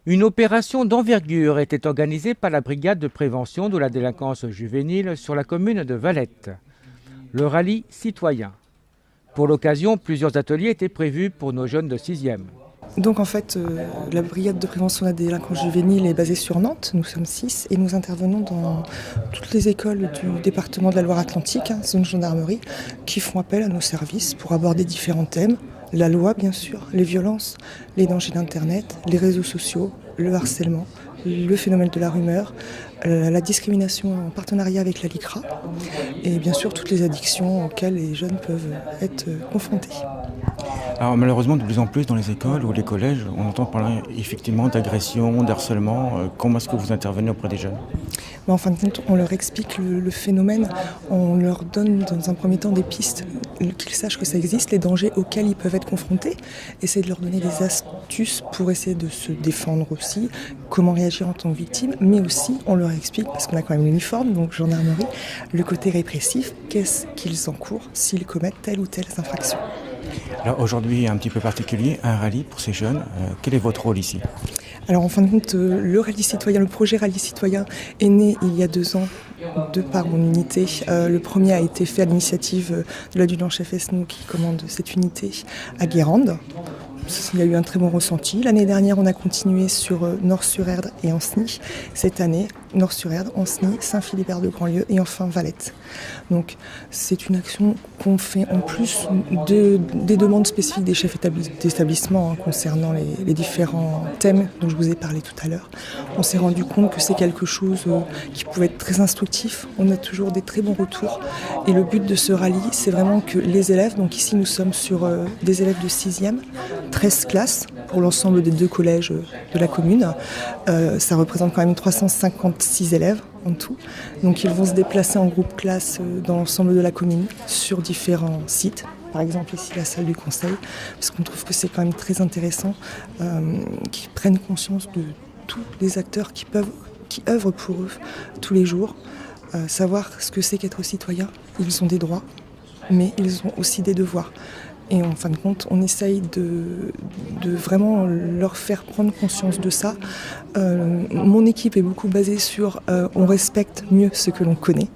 Une opération d'envergure était organisée par la brigade de prévention de la délinquance juvénile sur la commune de Valette, le rallye citoyen. Pour l'occasion, plusieurs ateliers étaient prévus pour nos jeunes de 6e. Donc en fait, la brigade de prévention de la délinquance juvénile est basée sur Nantes, nous sommes 6 et nous intervenons dans toutes les écoles du département de la Loire-Atlantique, zone gendarmerie, qui font appel à nos services pour aborder différents thèmes. La loi bien sûr, les violences, les dangers d'Internet, les réseaux sociaux, le harcèlement, le phénomène de la rumeur, la discrimination en partenariat avec la LICRA et bien sûr toutes les addictions auxquelles les jeunes peuvent être confrontés. Alors malheureusement, de plus en plus dans les écoles ou les collèges, on entend parler effectivement d'agression, d'harcèlement. Comment est-ce que vous intervenez auprès des jeunes ? En fin de compte, on leur explique le phénomène, on leur donne dans un premier temps des pistes, qu'ils sachent que ça existe, les dangers auxquels ils peuvent être confrontés, essayer de leur donner des astuces pour essayer de se défendre aussi, comment réagir en tant que victime, mais aussi on leur explique, parce qu'on a quand même l'uniforme, donc gendarmerie, le côté répressif, qu'est-ce qu'ils encourent s'ils commettent telle ou telle infraction. Alors aujourd'hui, un petit peu particulier, un rallye pour ces jeunes. Quel est votre rôle ici ? Alors en fin de compte, le rallye citoyen, le projet rallye citoyen est né il y a 2 ans de par mon unité. Le premier a été fait à l'initiative de l'adjudant-chef Esnou qui commande cette unité à Guérande. Il y a eu un très bon ressenti. L'année dernière, on a continué sur Nort-sur-Erdre et Ancenis. Cette année, Nort-sur-Erdre, Ancenis, Saint-Philibert-de-Grandlieu et enfin Valette. Donc c'est une action qu'on fait en plus des demandes spécifiques des chefs d'établissement concernant les différents thèmes dont je vous ai parlé tout à l'heure. On s'est rendu compte que c'est quelque chose qui pouvait être très instructif. On a toujours des très bons retours. Et le but de ce rallye, c'est vraiment que les élèves, donc ici nous sommes sur des élèves de 6e, 13 classes pour l'ensemble des 2 collèges de la commune. Ça représente quand même 356 élèves en tout. Donc ils vont se déplacer en groupe classe dans l'ensemble de la commune sur différents sites. Par exemple ici la salle du conseil, parce qu'on trouve que c'est quand même très intéressant qu'ils prennent conscience de tous les acteurs qui œuvrent pour eux tous les jours. Savoir ce que c'est qu'être citoyen. Ils ont des droits, mais ils ont aussi des devoirs. Et en fin de compte, on essaye de vraiment leur faire prendre conscience de ça. Mon équipe est beaucoup basée sur on respecte mieux ce que l'on connaît.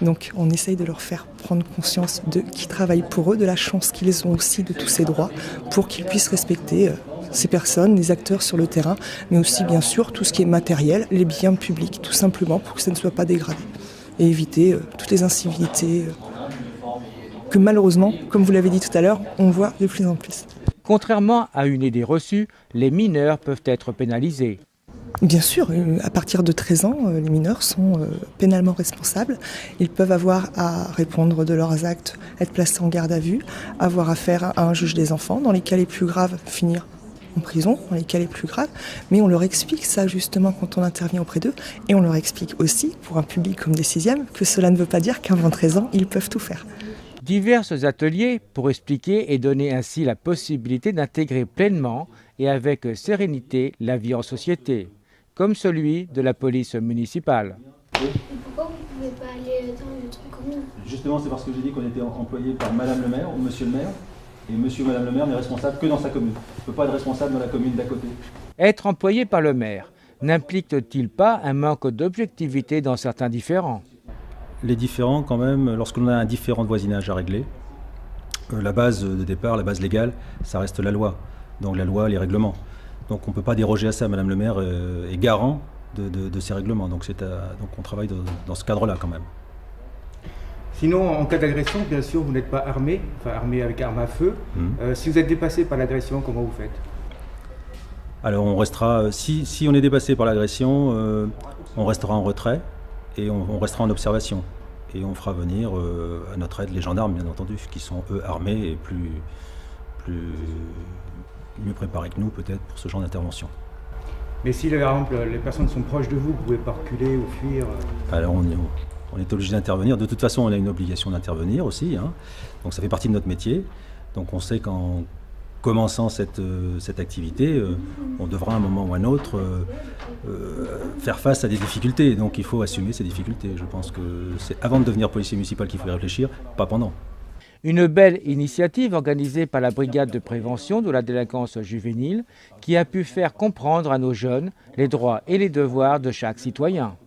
Donc on essaye de leur faire prendre conscience de qui travaille pour eux, de la chance qu'ils ont aussi de tous ces droits, pour qu'ils puissent respecter ces personnes, les acteurs sur le terrain, mais aussi bien sûr tout ce qui est matériel, les biens publics, tout simplement pour que ça ne soit pas dégradé. Et éviter toutes les incivilités que malheureusement, comme vous l'avez dit tout à l'heure, on voit de plus en plus. Contrairement à une idée reçue, les mineurs peuvent être pénalisés. Bien sûr, à partir de 13 ans, les mineurs sont pénalement responsables. Ils peuvent avoir à répondre de leurs actes, être placés en garde à vue, avoir affaire à un juge des enfants, dans les cas les plus graves, finir en prison, dans les cas les plus graves. Mais on leur explique ça justement quand on intervient auprès d'eux. Et on leur explique aussi, pour un public comme des 6e, que cela ne veut pas dire qu'avant 13 ans, ils peuvent tout faire. Divers ateliers pour expliquer et donner ainsi la possibilité d'intégrer pleinement et avec sérénité la vie en société, comme celui de la police municipale. Et pourquoi vous ne pouvez pas aller dans notre commune ? Justement, c'est parce que j'ai dit qu'on était employé par Madame le maire ou Monsieur le maire, et Monsieur ou Madame le maire n'est responsable que dans sa commune. Il ne peut pas être responsable dans la commune d'à côté. Être employé par le maire n'implique-t-il pas un manque d'objectivité dans certains différends ? Les différends, quand même, lorsque l'on a un différend de voisinage à régler, la base de départ, la base légale, ça reste la loi. Donc la loi, les règlements. Donc on ne peut pas déroger à ça. Madame le maire est garant de ces règlements. Donc on travaille dans ce cadre-là quand même. Sinon, en cas d'agression, bien sûr, vous n'êtes pas armé, enfin armé avec arme à feu. Si vous êtes dépassé par l'agression, comment vous faites ? Alors on restera, si on est dépassé par l'agression, on restera en retrait. Et on restera en observation. Et on fera venir à notre aide les gendarmes, bien entendu, qui sont eux armés et mieux préparés que nous, peut-être, pour ce genre d'intervention. Mais si, par exemple, les personnes sont proches de vous, vous ne pouvez pas reculer ou fuir Alors on est obligé d'intervenir. De toute façon, on a une obligation d'intervenir aussi. Donc ça fait partie de notre métier. Donc on sait qu'en commençant cette activité, on devra à un moment ou à un autre faire face à des difficultés. Donc il faut assumer ces difficultés. Je pense que c'est avant de devenir policier municipal qu'il faut y réfléchir, pas pendant. Une belle initiative organisée par la brigade de prévention de la délinquance juvénile qui a pu faire comprendre à nos jeunes les droits et les devoirs de chaque citoyen.